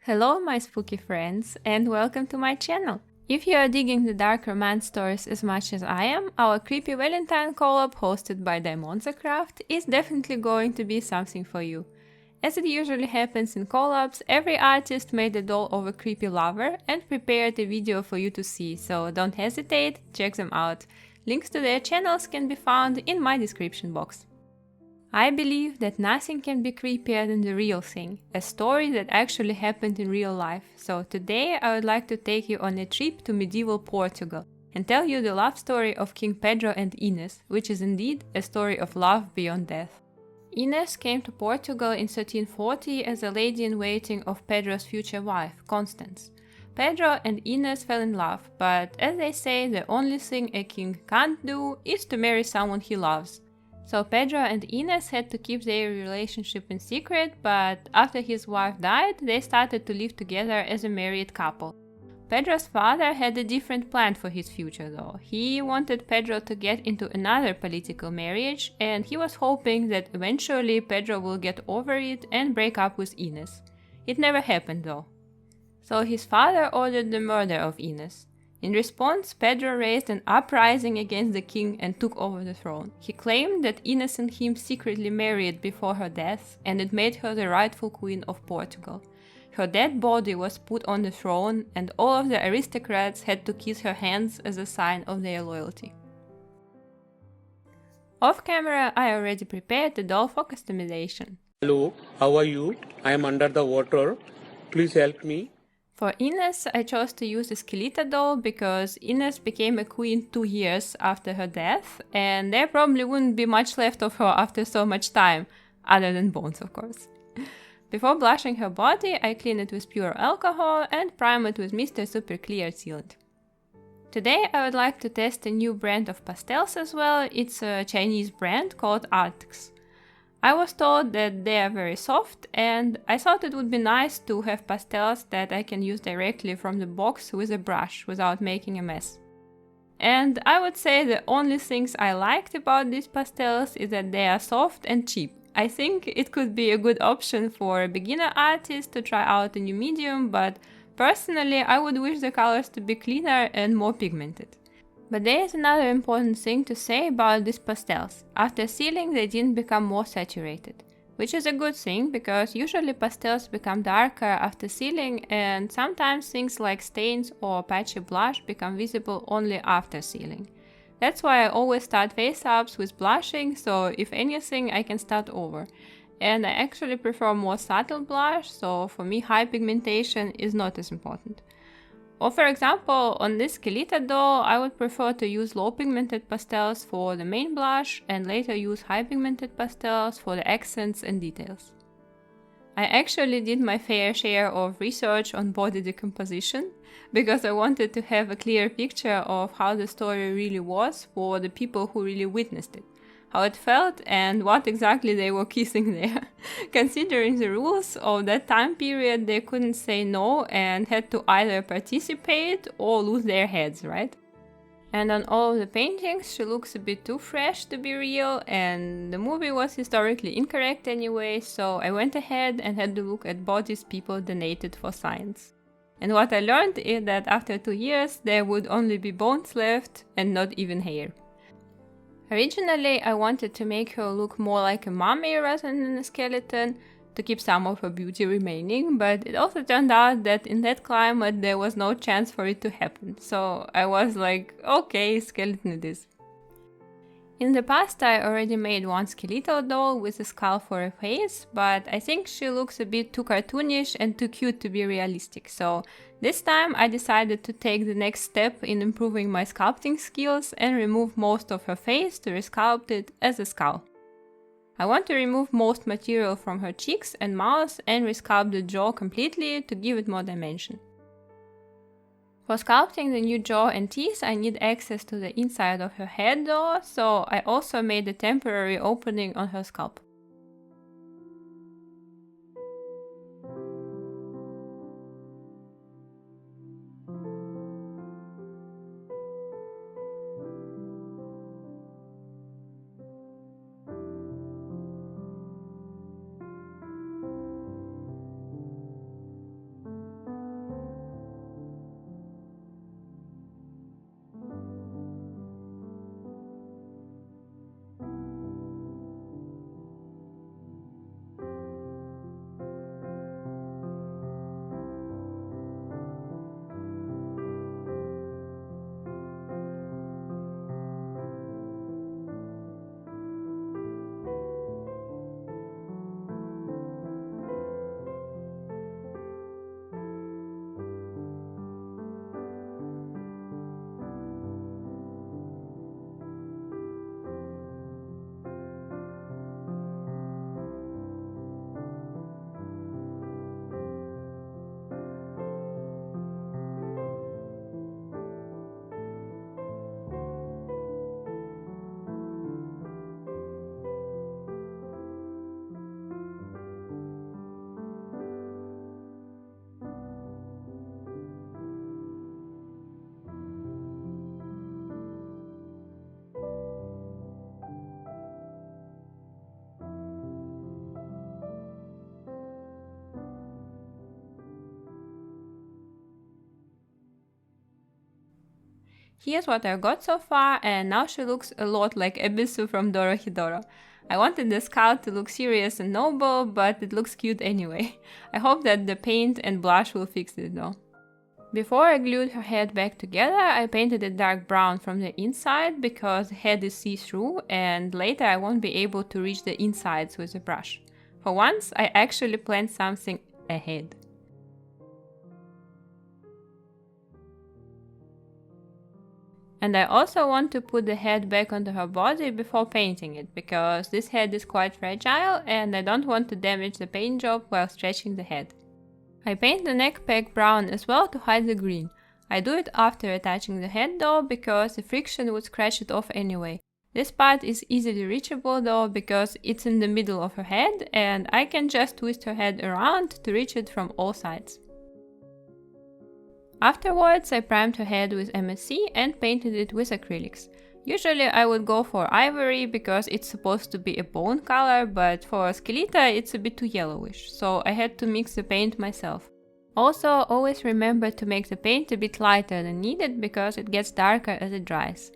Hello my spooky friends and welcome to my channel. If you are digging the dark romance stories as much as I am, our creepy Valentine collab hosted by Craft is definitely going to be something for you. As it usually happens in collabs, every artist made a doll of a creepy lover and prepared a video for you to see, so don't hesitate, check them out. Links to their channels can be found in my description box. I believe that nothing can be creepier than the real thing, a story that actually happened in real life. So today I would like to take you on a trip to medieval Portugal and tell you the love story of King Pedro and Ines, which is indeed a story of love beyond death. Ines came to Portugal in 1340 as a lady-in-waiting of Pedro's future wife, Constance. Pedro and Ines fell in love, but as they say, the only thing a king can't do is to marry someone he loves. So Pedro and Ines had to keep their relationship in secret, but after his wife died, they started to live together as a married couple. Pedro's father had a different plan for his future though. He wanted Pedro to get into another political marriage, and he was hoping that eventually Pedro will get over it and break up with Ines. It never happened though. So his father ordered the murder of Ines. In response, Pedro raised an uprising against the king and took over the throne. He claimed that Ines and him secretly married before her death, and it made her the rightful queen of Portugal. Her dead body was put on the throne, and all of the aristocrats had to kiss her hands as a sign of their loyalty. Off camera, I already prepared the doll for customization. Hello, how are you? I am under the water. Please help me. For Ines, I chose to use a skeleton doll because Ines became a queen 2 years after her death, and there probably wouldn't be much left of her after so much time, other than bones of course. Before blushing her body, I clean it with pure alcohol and prime it with Mr. Super Clear Sealant. Today I would like to test a new brand of pastels as well. It's a Chinese brand called Artix. I was told that they are very soft, and I thought it would be nice to have pastels that I can use directly from the box with a brush without making a mess. And I would say the only things I liked about these pastels is that they are soft and cheap. I think it could be a good option for a beginner artist to try out a new medium, but personally I would wish the colors to be cleaner and more pigmented. But there is another important thing to say about these pastels. After sealing, they didn't become more saturated, which is a good thing because usually pastels become darker after sealing, and sometimes things like stains or patchy blush become visible only after sealing. That's why I always start face-ups with blushing, so if anything I can start over. And I actually prefer more subtle blush, so for me high pigmentation is not as important. Or for example, on this skeleton doll, I would prefer to use low pigmented pastels for the main blush and later use high pigmented pastels for the accents and details. I actually did my fair share of research on body decomposition because I wanted to have a clear picture of how the story really was for the people who really witnessed it. How it felt and what exactly they were kissing there. Considering the rules of that time period, they couldn't say no and had to either participate or lose their heads, right? And on all of the paintings, she looks a bit too fresh to be real, and the movie was historically incorrect anyway, so I went ahead and had to look at bodies people donated for science. And what I learned is that after 2 years, there would only be bones left and not even hair. Originally, I wanted to make her look more like a mummy rather than a skeleton, to keep some of her beauty remaining, but it also turned out that in that climate there was no chance for it to happen, so I was like, okay, skeleton it is. In the past I already made one skeletal doll with a skull for a face, but I think she looks a bit too cartoonish and too cute to be realistic, so this time I decided to take the next step in improving my sculpting skills and remove most of her face to resculpt it as a skull. I want to remove most material from her cheeks and mouth and resculpt the jaw completely to give it more dimension. For sculpting the new jaw and teeth, I need access to the inside of her head though, so I also made a temporary opening on her scalp. Here's what I got so far, and now she looks a lot like Ebisu from Dorohedoro. I wanted the skull to look serious and noble, but it looks cute anyway. I hope that the paint and blush will fix it though. Before I glued her head back together, I painted it dark brown from the inside because the head is see-through and later I won't be able to reach the insides with the brush. For once, I actually planned something ahead. And I also want to put the head back onto her body before painting it, because this head is quite fragile and I don't want to damage the paint job while stretching the head. I paint the neck peg brown as well to hide the green. I do it after attaching the head though, because the friction would scratch it off anyway. This part is easily reachable though, because it's in the middle of her head and I can just twist her head around to reach it from all sides. Afterwards, I primed her head with MSC and painted it with acrylics. Usually I would go for ivory because it's supposed to be a bone color, but for Skeleta it's a bit too yellowish, so I had to mix the paint myself. Also, always remember to make the paint a bit lighter than needed because it gets darker as it dries.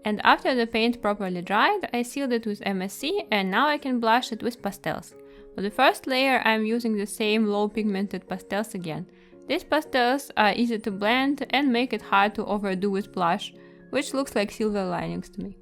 And after the paint properly dried, I sealed it with MSC and now I can blush it with pastels. For the first layer I'm using the same low pigmented pastels again. These pastels are easy to blend and make it hard to overdo with blush, which looks like silver linings to me.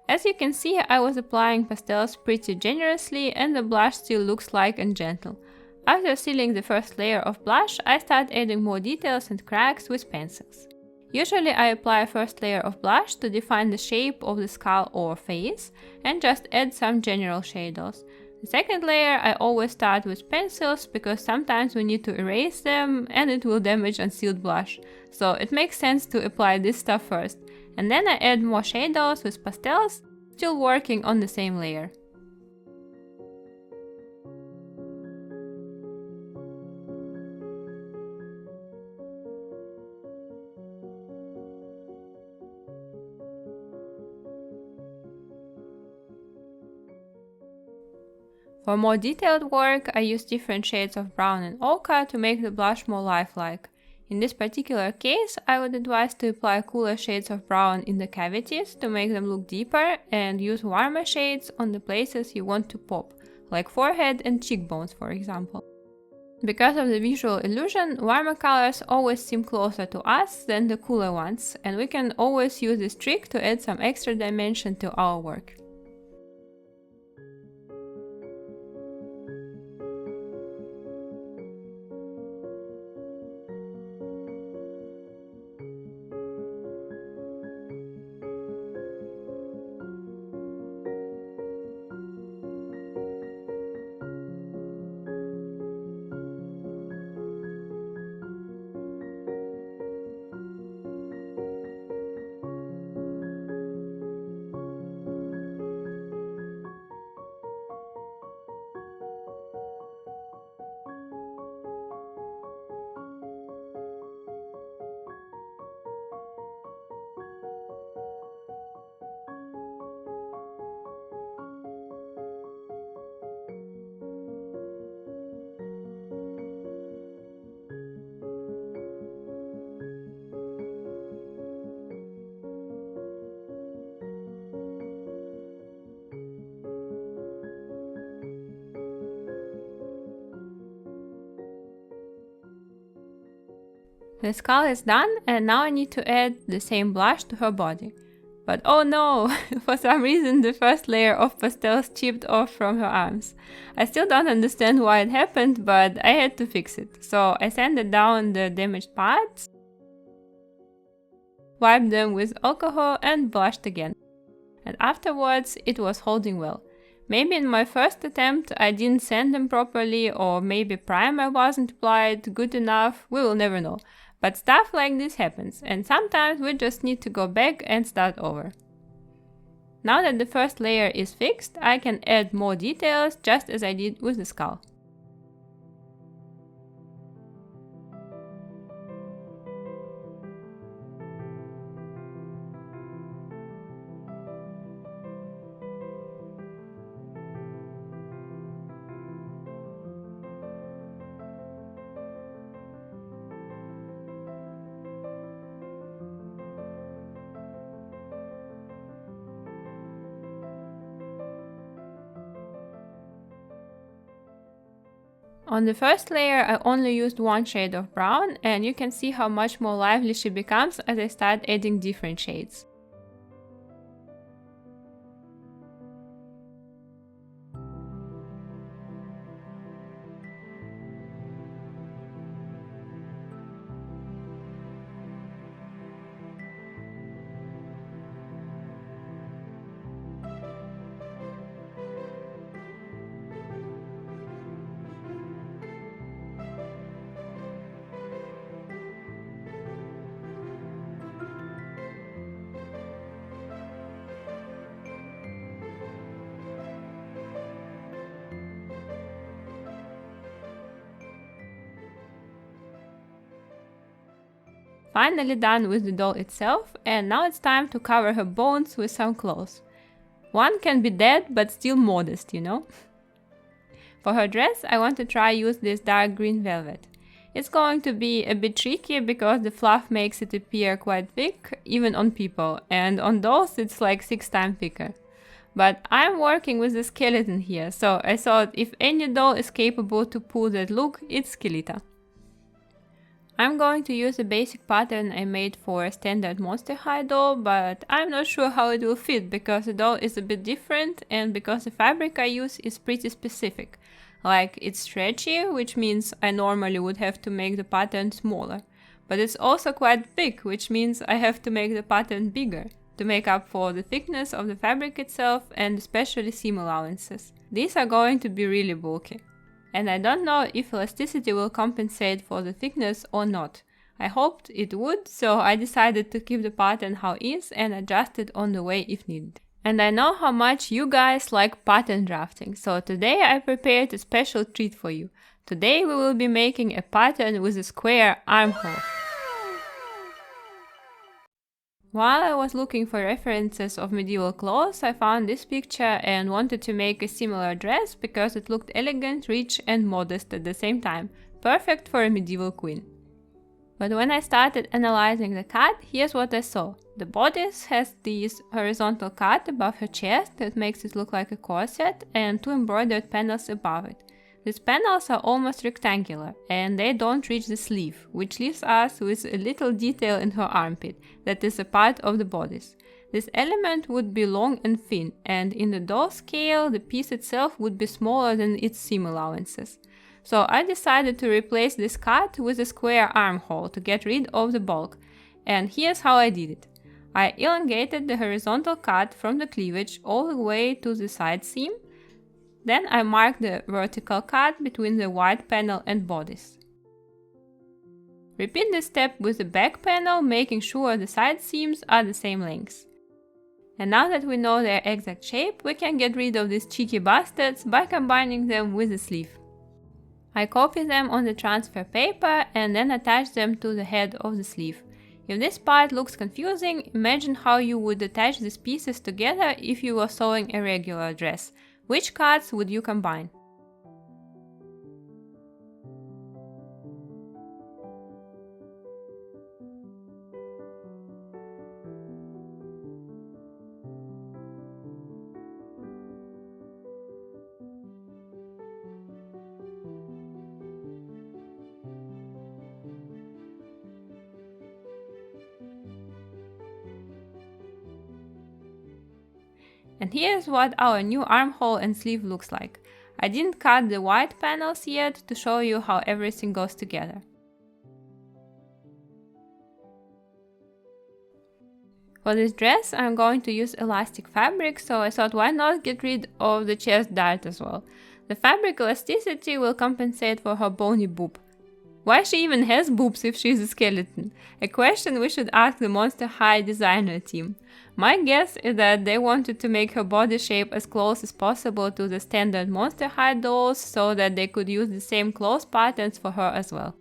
As you can see, I was applying pastels pretty generously and the blush still looks light and gentle. After sealing the first layer of blush, I start adding more details and cracks with pencils. Usually I apply a first layer of blush to define the shape of the skull or face and just add some general shadows. The second layer I always start with pencils because sometimes we need to erase them and it will damage unsealed blush, so it makes sense to apply this stuff first. And then I add more shadows with pastels, still working on the same layer. For more detailed work, I use different shades of brown and ochre to make the blush more lifelike. In this particular case, I would advise to apply cooler shades of brown in the cavities to make them look deeper and use warmer shades on the places you want to pop, like forehead and cheekbones for example. Because of the visual illusion, warmer colors always seem closer to us than the cooler ones, and we can always use this trick to add some extra dimension to our work. The skull is done and now I need to add the same blush to her body. But oh no! For some reason the first layer of pastels chipped off from her arms. I still don't understand why it happened, but I had to fix it. So I sanded down the damaged parts, wiped them with alcohol and blushed again. And afterwards it was holding well. Maybe in my first attempt I didn't sand them properly, or maybe primer wasn't applied good enough, we will never know. But stuff like this happens, and sometimes we just need to go back and start over. Now that the first layer is fixed, I can add more details just as I did with the skull. On the first layer I only used one shade of brown, and you can see how much more lively she becomes as I start adding different shades. Finally done with the doll itself, and now it's time to cover her bones with some clothes. One can be dead but still modest, you know? For her dress I want to try use this dark green velvet. It's going to be a bit tricky because the fluff makes it appear quite thick, even on people, and on dolls it's like 6 times thicker. But I'm working with the skeleton here, so I thought if any doll is capable to pull that look, it's Skeleton. I'm going to use a basic pattern I made for a standard Monster High doll, but I'm not sure how it will fit because the doll is a bit different and because the fabric I use is pretty specific. Like, it's stretchy, which means I normally would have to make the pattern smaller. But it's also quite thick, which means I have to make the pattern bigger to make up for the thickness of the fabric itself and especially seam allowances. These are going to be really bulky. And I don't know if elasticity will compensate for the thickness or not. I hoped it would, so I decided to keep the pattern how is and adjust it on the way if needed. And I know how much you guys like pattern drafting, so today I prepared a special treat for you. Today we will be making a pattern with a square armhole. While I was looking for references of medieval clothes, I found this picture and wanted to make a similar dress because it looked elegant, rich and modest at the same time, perfect for a medieval queen. But when I started analyzing the cut, here's what I saw. The bodice has this horizontal cut above her chest that makes it look like a corset and 2 embroidered panels above it. These panels are almost rectangular and they don't reach the sleeve, which leaves us with a little detail in her armpit that is a part of the bodice. This element would be long and thin, and in the doll scale the piece itself would be smaller than its seam allowances. So I decided to replace this cut with a square armhole to get rid of the bulk, and here's how I did it. I elongated the horizontal cut from the cleavage all the way to the side seam. Then I marked the vertical cut between the white panel and bodice. Repeat this step with the back panel, making sure the side seams are the same length. And now that we know their exact shape, we can get rid of these cheeky bastards by combining them with the sleeve. I copy them on the transfer paper and then attach them to the head of the sleeve. If this part looks confusing, imagine how you would attach these pieces together if you were sewing a regular dress. Which cuts would you combine? And here's what our new armhole and sleeve looks like. I didn't cut the white panels yet to show you how everything goes together. For this dress I'm going to use elastic fabric, so I thought why not get rid of the chest dart as well. The fabric elasticity will compensate for her bony boob. Why she even has boobs if she's a skeleton? A question we should ask the Monster High designer team. My guess is that they wanted to make her body shape as close as possible to the standard Monster High dolls so that they could use the same clothes patterns for her as well.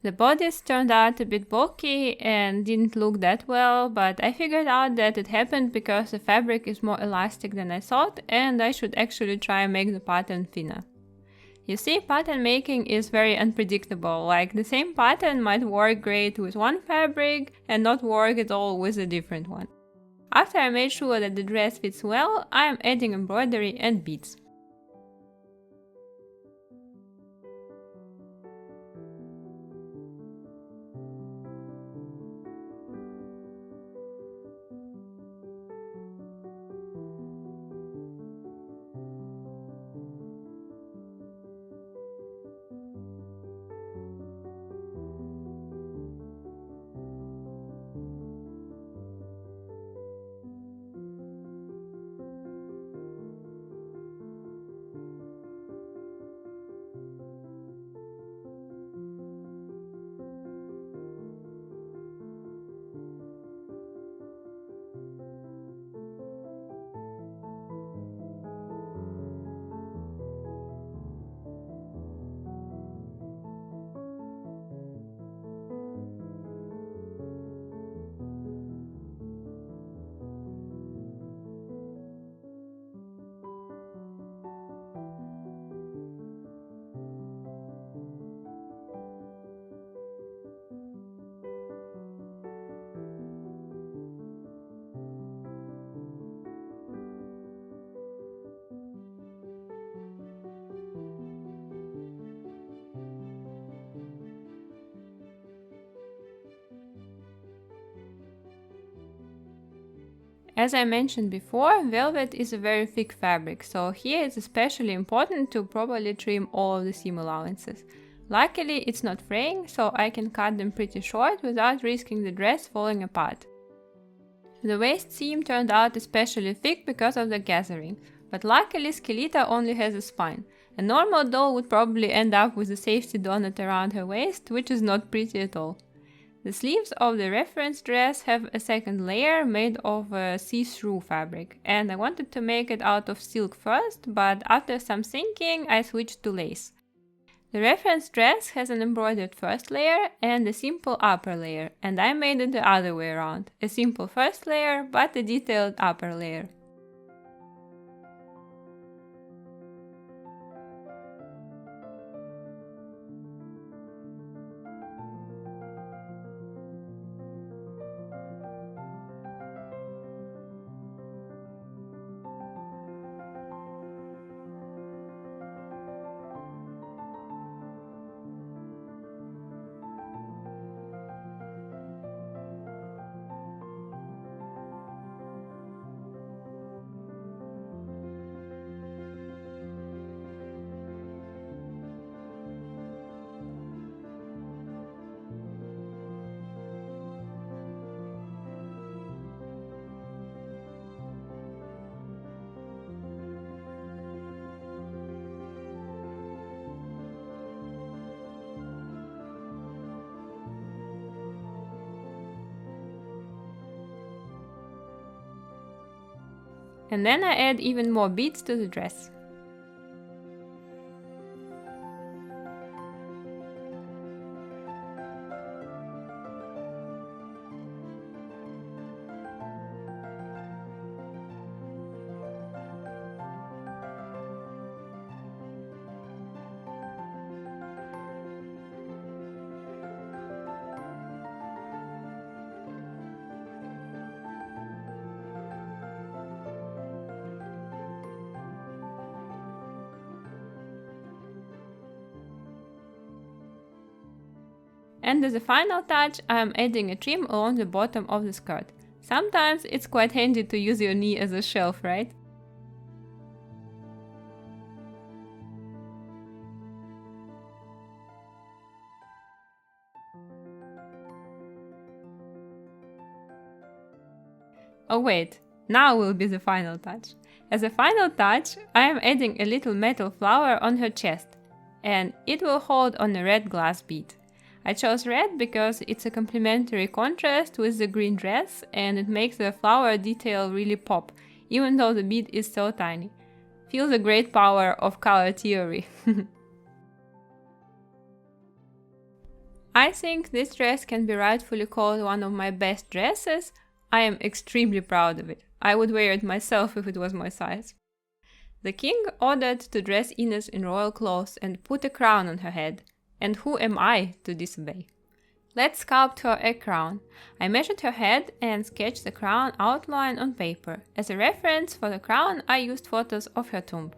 The bodice turned out a bit bulky and didn't look that well, but I figured out that it happened because the fabric is more elastic than I thought and I should actually try and make the pattern thinner. You see, pattern making is very unpredictable, like the same pattern might work great with one fabric and not work at all with a different one. After I made sure that the dress fits well, I am adding embroidery and beads. As I mentioned before, velvet is a very thick fabric, so here it's especially important to properly trim all of the seam allowances. Luckily it's not fraying, so I can cut them pretty short without risking the dress falling apart. The waist seam turned out especially thick because of the gathering, but luckily Skeletor only has a spine. A normal doll would probably end up with a safety donut around her waist, which is not pretty at all. The sleeves of the reference dress have a second layer made of see-through fabric, and I wanted to make it out of silk first, but after some thinking I switched to lace. The reference dress has an embroidered first layer and a simple upper layer, and I made it the other way around, a simple first layer but a detailed upper layer. And then I add even more beads to the dress. And as a final touch, I am adding a trim along the bottom of the skirt. Sometimes it's quite handy to use your knee as a shelf, right? Oh wait, now will be the final touch. As a final touch, I am adding a little metal flower on her chest, and it will hold on a red glass bead. I chose red because it's a complementary contrast with the green dress and it makes the flower detail really pop, even though the bead is so tiny. Feel the great power of color theory. I think this dress can be rightfully called one of my best dresses. I am extremely proud of it. I would wear it myself if it was my size. The king ordered to dress Inês in royal clothes and put a crown on her head. And who am I to disobey? Let's sculpt her a crown. I measured her head and sketched the crown outline on paper. As a reference for the crown, I used photos of her tomb.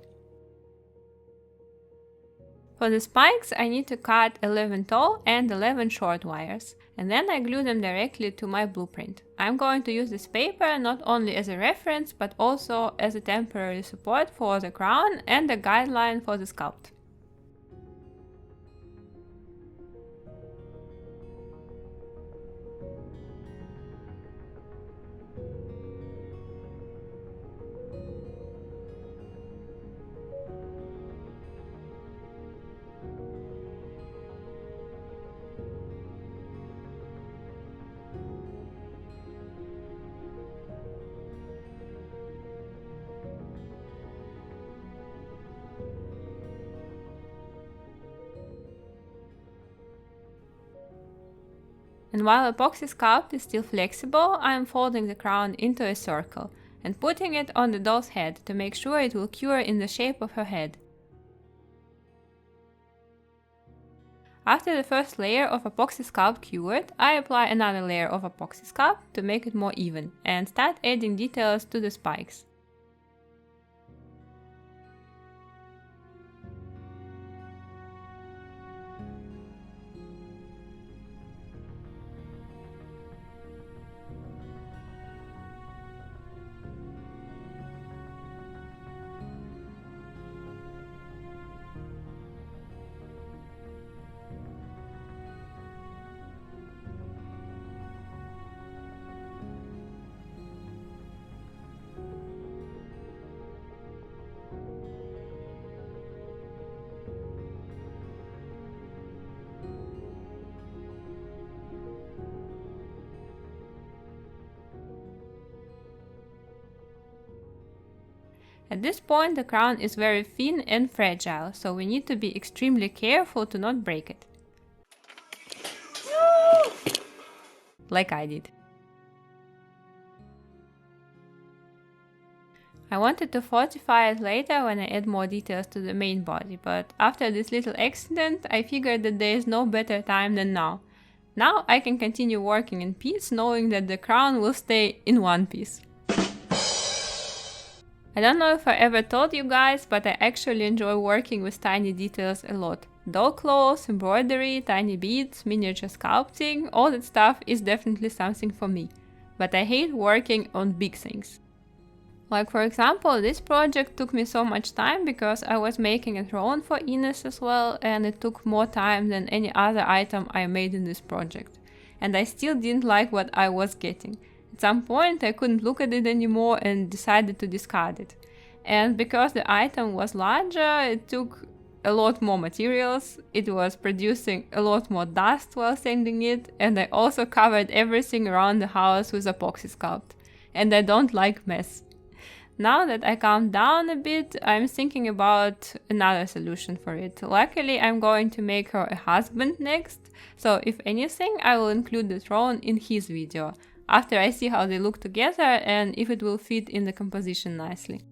For the spikes, I need to cut 11 tall and 11 short wires, and then I glue them directly to my blueprint. I'm going to use this paper not only as a reference, but also as a temporary support for the crown and a guideline for the sculpt. And while epoxy sculpt is still flexible, I am folding the crown into a circle and putting it on the doll's head to make sure it will cure in the shape of her head. After the first layer of epoxy sculpt cured, I apply another layer of epoxy sculpt to make it more even and start adding details to the spikes. At this point the crown is very thin and fragile, so we need to be extremely careful to not break it. Like I did. I wanted to fortify it later when I add more details to the main body, but after this little accident I figured that there is no better time than now. Now I can continue working in peace, knowing that the crown will stay in one piece. I don't know if I ever told you guys, but I actually enjoy working with tiny details a lot. Doll clothes, embroidery, tiny beads, miniature sculpting, all that stuff is definitely something for me. But I hate working on big things. Like for example, this project took me so much time because I was making a throne for Inês as well, and it took more time than any other item I made in this project. And I still didn't like what I was getting. At some point I couldn't look at it anymore and decided to discard it. And because the item was larger, it took a lot more materials, it was producing a lot more dust while sanding it, and I also covered everything around the house with epoxy sculpt. And I don't like mess. Now that I calmed down a bit, I'm thinking about another solution for it. Luckily, I'm going to make her a husband next, so if anything, I will include the throne in his video, after I see how they look together and if it will fit in the composition nicely.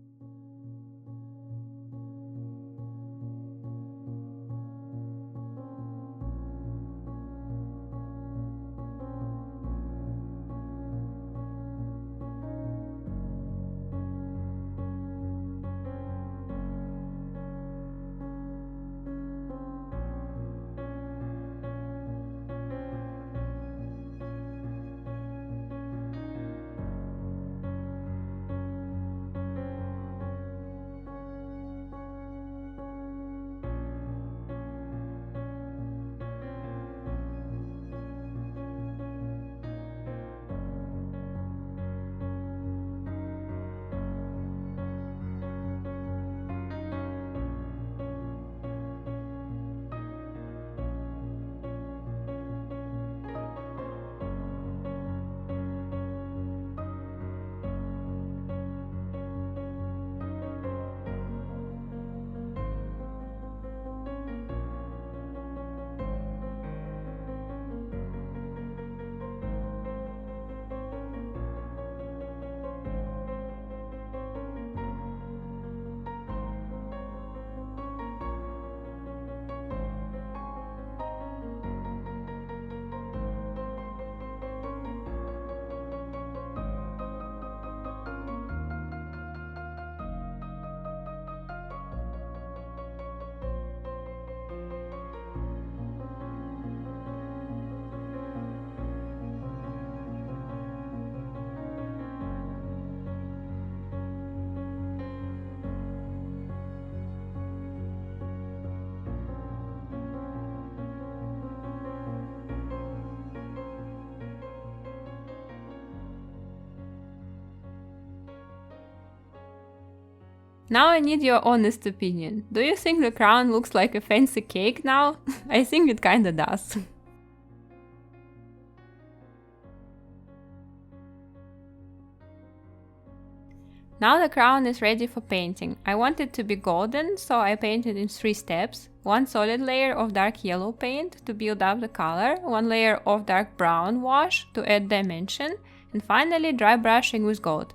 Now I need your honest opinion. Do you think the crown looks like a fancy cake now? I think it kinda does. Now the crown is ready for painting. I want it to be golden, so I painted in 3 steps. One solid layer of dark yellow paint to build up the color, one layer of dark brown wash to add dimension, and finally dry brushing with gold.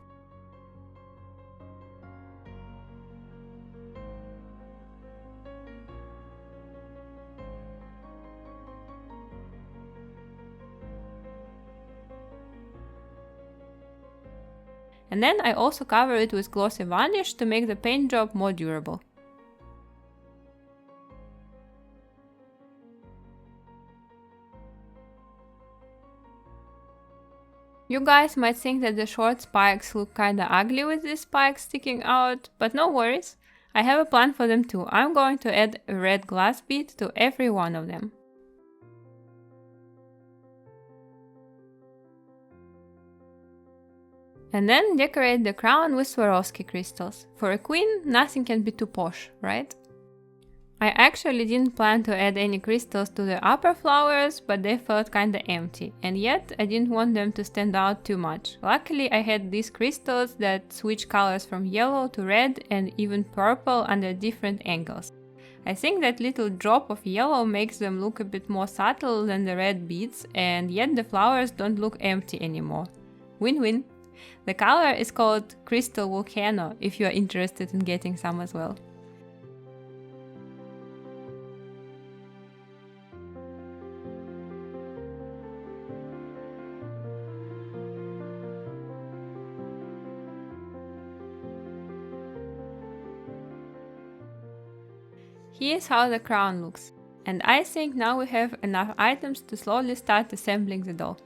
And then I also cover it with glossy varnish to make the paint job more durable. You guys might think that the short spikes look kinda ugly with these spikes sticking out, but no worries. I have a plan for them too. I'm going to add a red glass bead to every one of them. And then decorate the crown with Swarovski crystals. For a queen, nothing can be too posh, right? I actually didn't plan to add any crystals to the upper flowers, but they felt kinda empty, and yet I didn't want them to stand out too much. Luckily I had these crystals that switch colors from yellow to red and even purple under different angles. I think that little drop of yellow makes them look a bit more subtle than the red beads, and yet the flowers don't look empty anymore. Win-win! The color is called Crystal Volcano, if you are interested in getting some as well. Here's how the crown looks. And I think now we have enough items to slowly start assembling the doll.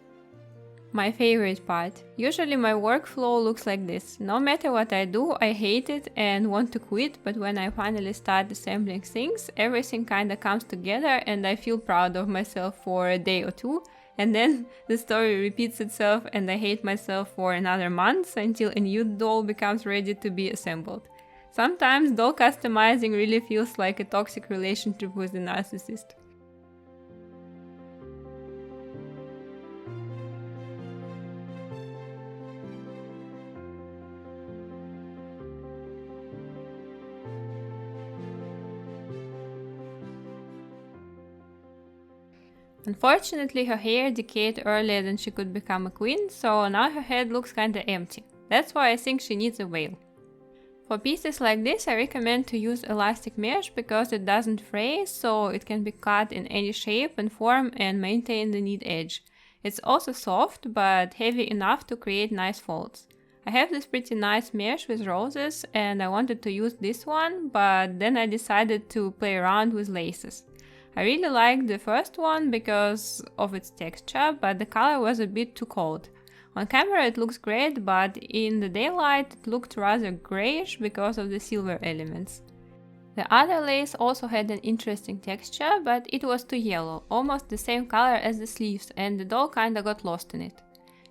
My favorite part. Usually my workflow looks like this. No matter what I do, I hate it and want to quit, but when I finally start assembling things, everything kinda comes together and I feel proud of myself for a day or two, and then the story repeats itself and I hate myself for another month until a new doll becomes ready to be assembled. Sometimes doll customizing really feels like a toxic relationship with a narcissist. Unfortunately, her hair decayed earlier than she could become a queen, so now her head looks kinda empty. That's why I think she needs a veil. For pieces like this, I recommend to use elastic mesh because it doesn't fray, so it can be cut in any shape and form and maintain the neat edge. It's also soft, but heavy enough to create nice folds. I have this pretty nice mesh with roses and I wanted to use this one, but then I decided to play around with laces. I really liked the first one because of its texture, but the color was a bit too cold. On camera it looks great, but in the daylight it looked rather grayish because of the silver elements. The other lace also had an interesting texture, but it was too yellow, almost the same color as the sleeves, and the doll kinda got lost in it.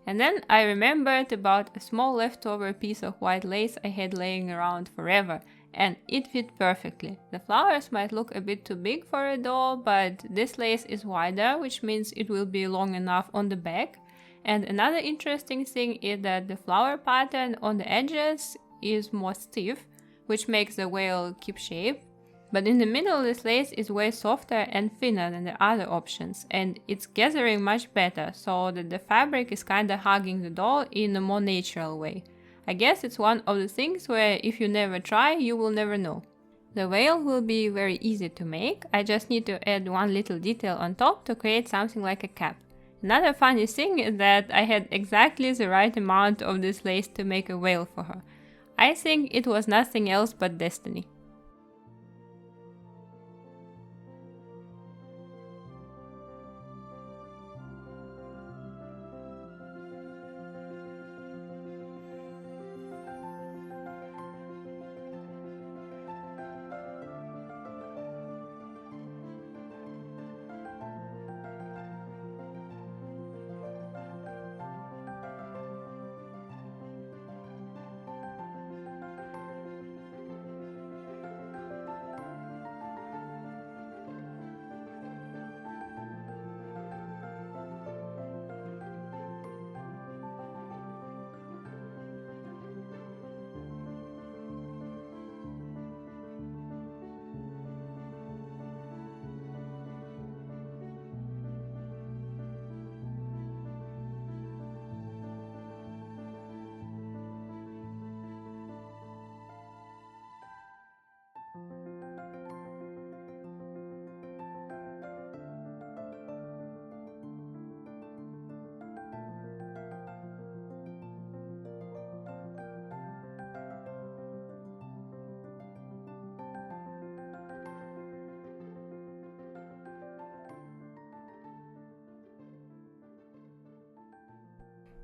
And then I remembered about a small leftover piece of white lace I had laying around forever, and it fit perfectly. The flowers might look a bit too big for a doll, but this lace is wider, which means it will be long enough on the back. And another interesting thing is that the flower pattern on the edges is more stiff, which makes the veil keep shape. But in the middle this lace is way softer and thinner than the other options, and it's gathering much better, so that the fabric is kinda hugging the doll in a more natural way. I guess it's one of the things where if you never try, you will never know. The veil will be very easy to make. I just need to add one little detail on top to create something like a cap. Another funny thing is that I had exactly the right amount of this lace to make a veil for her. I think it was nothing else but destiny.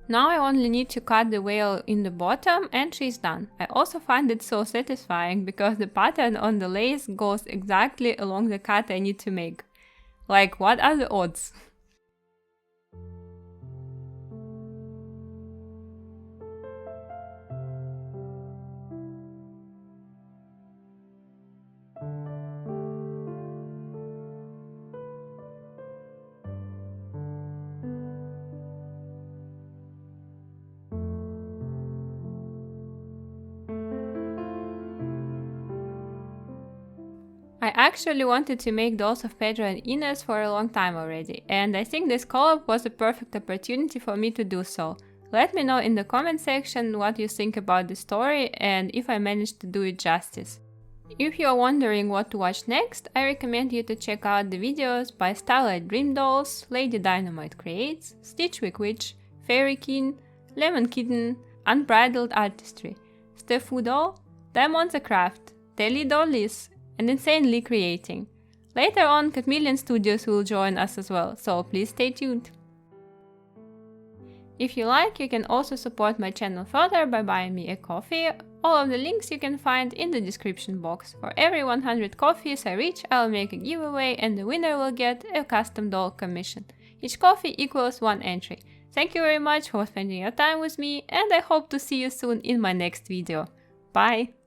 Now I only need to cut the whale in the bottom and she's done. I also find it so satisfying because the pattern on the lace goes exactly along the cut I need to make. Like, what are the odds? I actually wanted to make dolls of Pedro and Ines for a long time already, and I think this collab was a perfect opportunity for me to do so. Let me know in the comment section what you think about the story and if I managed to do it justice. If you are wondering what to watch next, I recommend you to check out the videos by Starlight Dream Dolls, Lady Dynamite Creates, Stitchwick Witch, Fairy King, Lemon Kitten, Unbridled Artistry, Stefu Doll, Diamond the Craft, Telly Dollies, and Insanely Creating. Later on, Catmillion Studios will join us as well, so please stay tuned. If you like, you can also support my channel further by buying me a coffee. All of the links you can find in the description box. For every 100 coffees I reach, I'll make a giveaway and the winner will get a custom doll commission. Each coffee equals 1 entry. Thank you very much for spending your time with me and I hope to see you soon in my next video. Bye!